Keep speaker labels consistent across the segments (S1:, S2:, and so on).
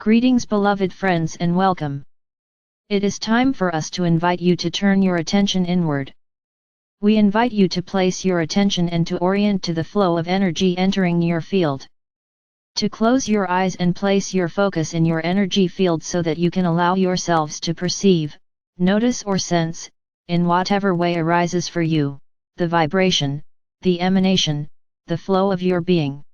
S1: Greetings beloved friends and welcome. It is time for us to invite you to turn your attention inward. We invite you to place your attention and to orient to the flow of energy entering your field. To close your eyes and place your focus in your energy field so that you can allow yourselves to perceive, notice or sense, in whatever way arises for you, the vibration, the emanation, the flow of your being.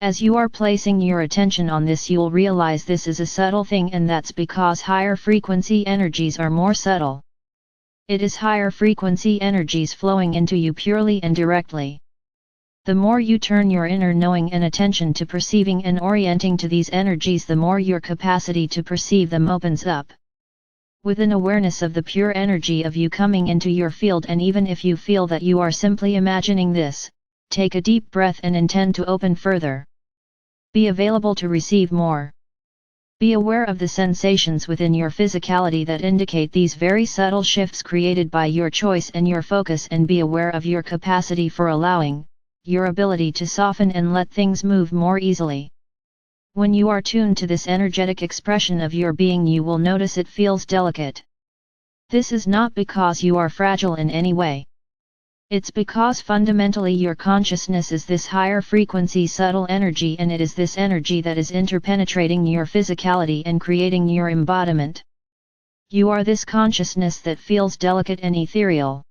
S1: As you are placing your attention on this, you'll realize this is a subtle thing, and that's because higher frequency energies are more subtle. It is higher frequency energies flowing into you purely and directly. The more you turn your inner knowing and attention to perceiving and orienting to these energies, the more your capacity to perceive them opens up. With an awareness of the pure energy of you coming into your field, and even if you feel that you are simply imagining this, take a deep breath and intend to open further. Be available to receive more. Be aware of the sensations within your physicality that indicate these very subtle shifts created by your choice and your focus, and be aware of your capacity for allowing, your ability to soften and let things move more easily. When you are tuned to this energetic expression of your being, you will notice it feels delicate. This is not because you are fragile in any way. It's because fundamentally your consciousness is this higher frequency subtle energy, and it is this energy that is interpenetrating your physicality and creating your embodiment. You are this consciousness that feels delicate and ethereal.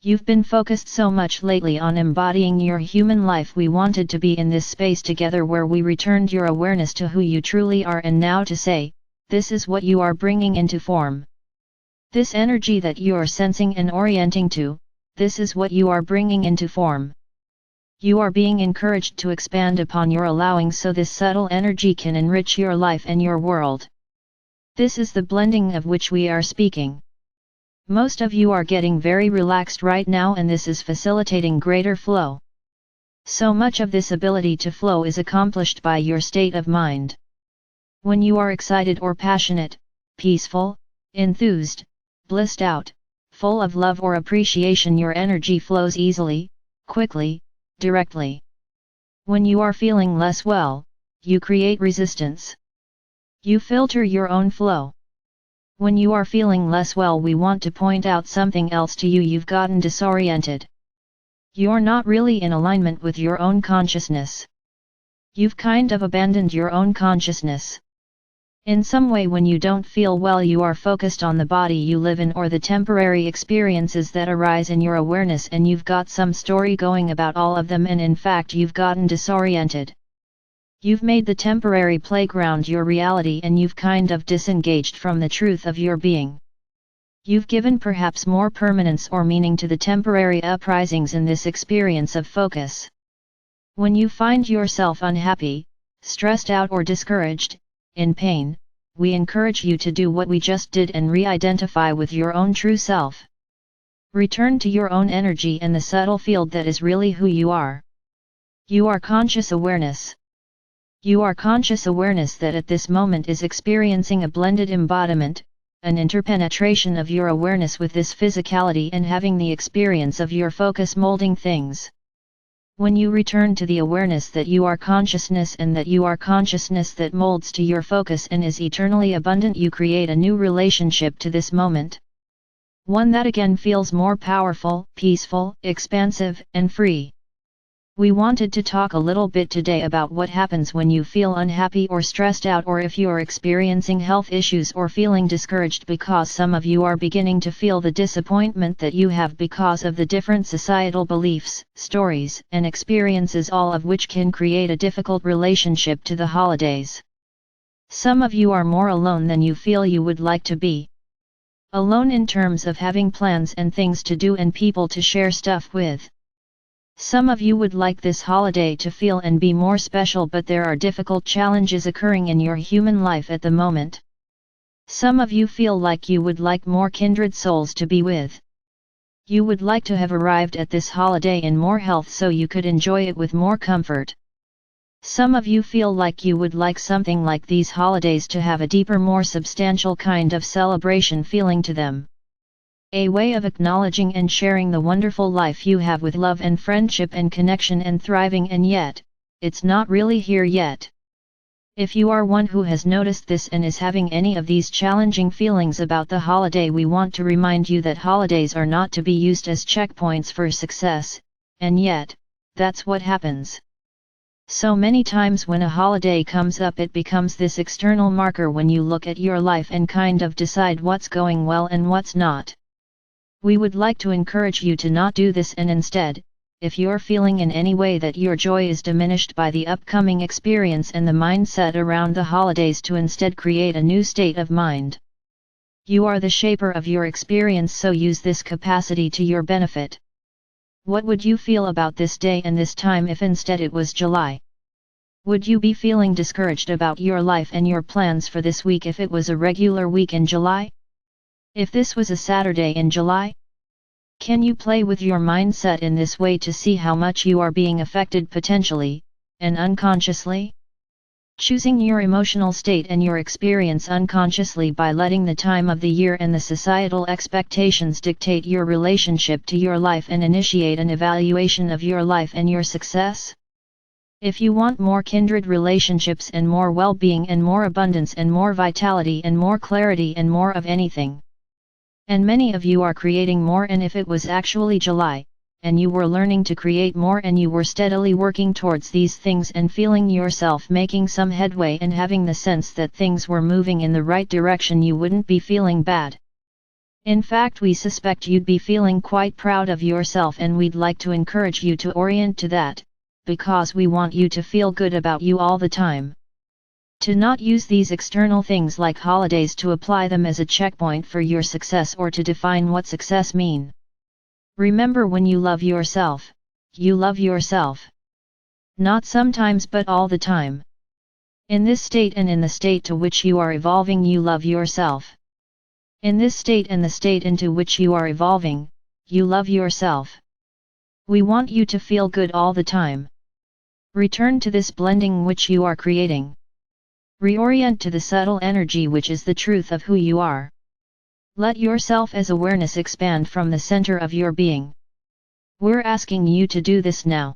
S1: You've been focused so much lately on embodying your human life. We wanted to be in this space together where we returned your awareness to who you truly are, and now to say, this is what you are bringing into form. This energy that you are sensing and orienting to, this is what you are bringing into form. You are being encouraged to expand upon your allowing so this subtle energy can enrich your life and your world. This is the blending of which we are speaking. Most of you are getting very relaxed right now, and this is facilitating greater flow. So much of this ability to flow is accomplished by your state of mind. When you are excited or passionate, peaceful, enthused, blissed out, full of love or appreciation, your energy flows easily, quickly, directly. When you are feeling less well, you create resistance. You filter your own flow. When you are feeling less well, we want to point out something else to you. You've gotten disoriented. You're not really in alignment with your own consciousness. You've kind of abandoned your own consciousness. In some way, when you don't feel well, you are focused on the body you live in or the temporary experiences that arise in your awareness, and you've got some story going about all of them, and in fact you've gotten disoriented. You've made the temporary playground your reality, and you've kind of disengaged from the truth of your being. You've given perhaps more permanence or meaning to the temporary uprisings in this experience of focus. When you find yourself unhappy, stressed out or discouraged, in pain, we encourage you to do what we just did and re-identify with your own true self. Return to your own energy and the subtle field that is really who you are. You are conscious awareness. You are conscious awareness that at this moment is experiencing a blended embodiment, an interpenetration of your awareness with this physicality, and having the experience of your focus molding things. When you return to the awareness that you are consciousness and that you are consciousness that molds to your focus and is eternally abundant, you create a new relationship to this moment. One that again feels more powerful, peaceful, expansive, and free. We wanted to talk a little bit today about what happens when you feel unhappy or stressed out, or if you are experiencing health issues or feeling discouraged, because some of you are beginning to feel the disappointment that you have because of the different societal beliefs, stories, and experiences, all of which can create a difficult relationship to the holidays. Some of you are more alone than you feel you would like to be. Alone in terms of having plans and things to do and people to share stuff with. Some of you would like this holiday to feel and be more special, but there are difficult challenges occurring in your human life at the moment. Some of you feel like you would like more kindred souls to be with. You would like to have arrived at this holiday in more health so you could enjoy it with more comfort. Some of you feel like you would like something like these holidays to have a deeper, more substantial kind of celebration feeling to them. A way of acknowledging and sharing the wonderful life you have with love and friendship and connection and thriving, and yet, it's not really here yet. If you are one who has noticed this and is having any of these challenging feelings about the holiday, we want to remind you that holidays are not to be used as checkpoints for success, and yet, that's what happens. So many times when a holiday comes up, it becomes this external marker when you look at your life and kind of decide what's going well and what's not. We would like to encourage you to not do this, and instead, if you're feeling in any way that your joy is diminished by the upcoming experience and the mindset around the holidays, to instead create a new state of mind. You are the shaper of your experience, so use this capacity to your benefit. What would you feel about this day and this time if instead it was July? Would you be feeling discouraged about your life and your plans for this week if it was a regular week in July? If this was a Saturday in July? Can you play with your mindset in this way to see how much you are being affected potentially, and unconsciously? Choosing your emotional state and your experience unconsciously by letting the time of the year and the societal expectations dictate your relationship to your life and initiate an evaluation of your life and your success? If you want more kindred relationships and more well-being and more abundance and more vitality and more clarity and more of anything. And many of you are creating more, and if it was actually July, and you were learning to create more and you were steadily working towards these things and feeling yourself making some headway and having the sense that things were moving in the right direction, you wouldn't be feeling bad. In fact, we suspect you'd be feeling quite proud of yourself, and we'd like to encourage you to orient to that, because we want you to feel good about you all the time. To not use these external things like holidays to apply them as a checkpoint for your success or to define what success mean. Remember, when you love yourself, you love yourself. Not sometimes but all the time. In this state and in the state to which you are evolving, you love yourself. In this state and the state into which you are evolving, you love yourself. We want you to feel good all the time. Return to this blending which you are creating. Reorient to the subtle energy which is the truth of who you are. Let yourself as awareness expand from the center of your being. We're asking you to do this now.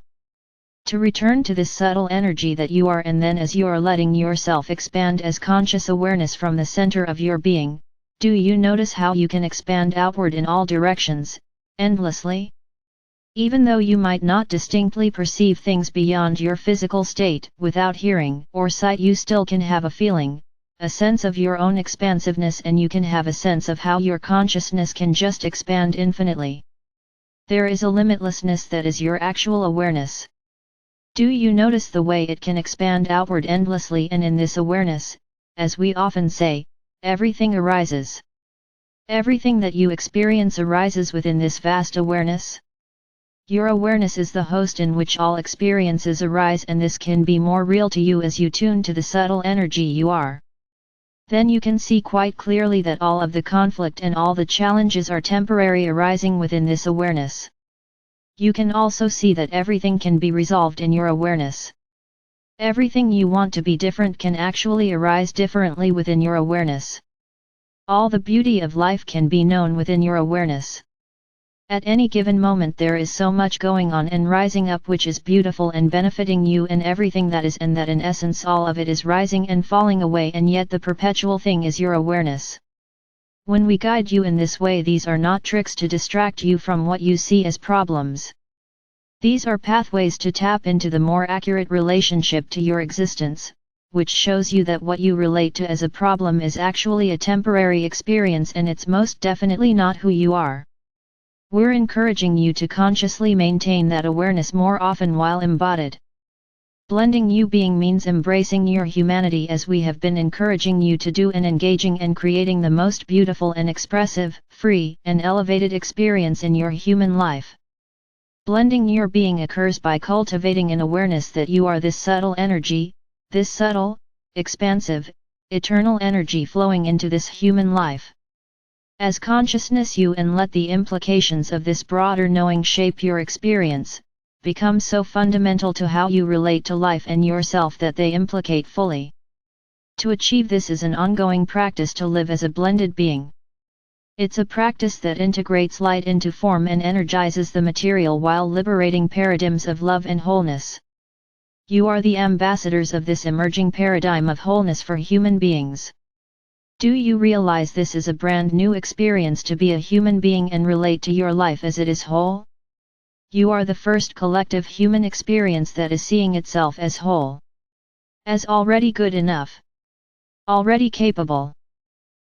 S1: To return to this subtle energy that you are, and then as you are letting yourself expand as conscious awareness from the center of your being, do you notice how you can expand outward in all directions, endlessly? Even though you might not distinctly perceive things beyond your physical state, without hearing or sight, you still can have a feeling, a sense of your own expansiveness, and you can have a sense of how your consciousness can just expand infinitely. There is a limitlessness that is your actual awareness. Do you notice the way it can expand outward endlessly? And in this awareness, as we often say, everything arises. Everything that you experience arises within this vast awareness. Your awareness is the host in which all experiences arise, and this can be more real to you as you tune to the subtle energy you are. Then you can see quite clearly that all of the conflict and all the challenges are temporary, arising within this awareness. You can also see that everything can be resolved in your awareness. Everything you want to be different can actually arise differently within your awareness. All the beauty of life can be known within your awareness. At any given moment there is so much going on and rising up which is beautiful and benefiting you and everything that is, and that in essence all of it is rising and falling away, and yet the perpetual thing is your awareness. When we guide you in this way, these are not tricks to distract you from what you see as problems. These are pathways to tap into the more accurate relationship to your existence, which shows you that what you relate to as a problem is actually a temporary experience, and it's most definitely not who you are. We're encouraging you to consciously maintain that awareness more often while embodied. Blending you being means embracing your humanity, as we have been encouraging you to do, and engaging and creating the most beautiful and expressive, free and elevated experience in your human life. Blending your being occurs by cultivating an awareness that you are this subtle energy, this subtle, expansive, eternal energy flowing into this human life. As consciousness, you and let the implications of this broader knowing shape your experience, become so fundamental to how you relate to life and yourself that they implicate fully. To achieve this is an ongoing practice to live as a blended being. It's a practice that integrates light into form and energizes the material while liberating paradigms of love and wholeness. You are the ambassadors of this emerging paradigm of wholeness for human beings. Do you realize this is a brand new experience to be a human being and relate to your life as it is whole? You are the first collective human experience that is seeing itself as whole. As already good enough. Already capable.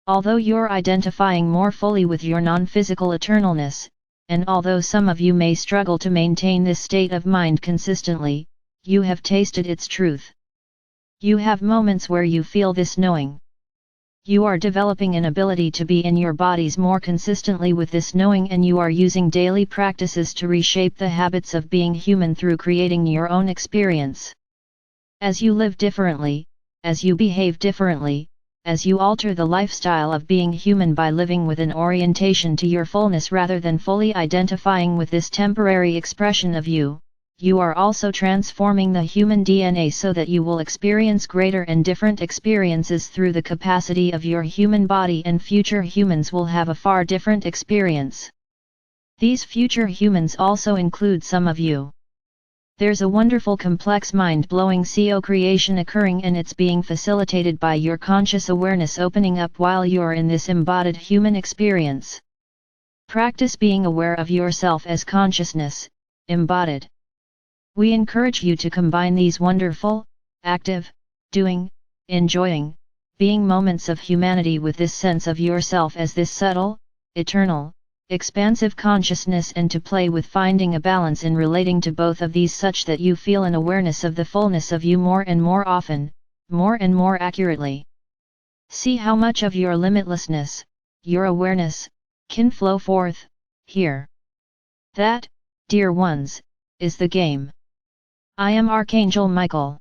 S1: Although you're identifying more fully with your non-physical eternalness, and although some of you may struggle to maintain this state of mind consistently, you have tasted its truth. You have moments where you feel this knowing. You are developing an ability to be in your bodies more consistently with this knowing, and you are using daily practices to reshape the habits of being human through creating your own experience. As you live differently, as you behave differently, as you alter the lifestyle of being human by living with an orientation to your fullness rather than fully identifying with this temporary expression of you, you are also transforming the human DNA so that you will experience greater and different experiences through the capacity of your human body, and future humans will have a far different experience. These future humans also include some of you. There's a wonderful complex mind-blowing co-creation occurring, and it's being facilitated by your conscious awareness opening up while you're in this embodied human experience. Practice being aware of yourself as consciousness, embodied. We encourage you to combine these wonderful, active, doing, enjoying, being moments of humanity with this sense of yourself as this subtle, eternal, expansive consciousness, and to play with finding a balance in relating to both of these such that you feel an awareness of the fullness of you more and more often, more and more accurately. See how much of your limitlessness, your awareness, can flow forth, here. That, dear ones, is the game. I am Archangel Michael.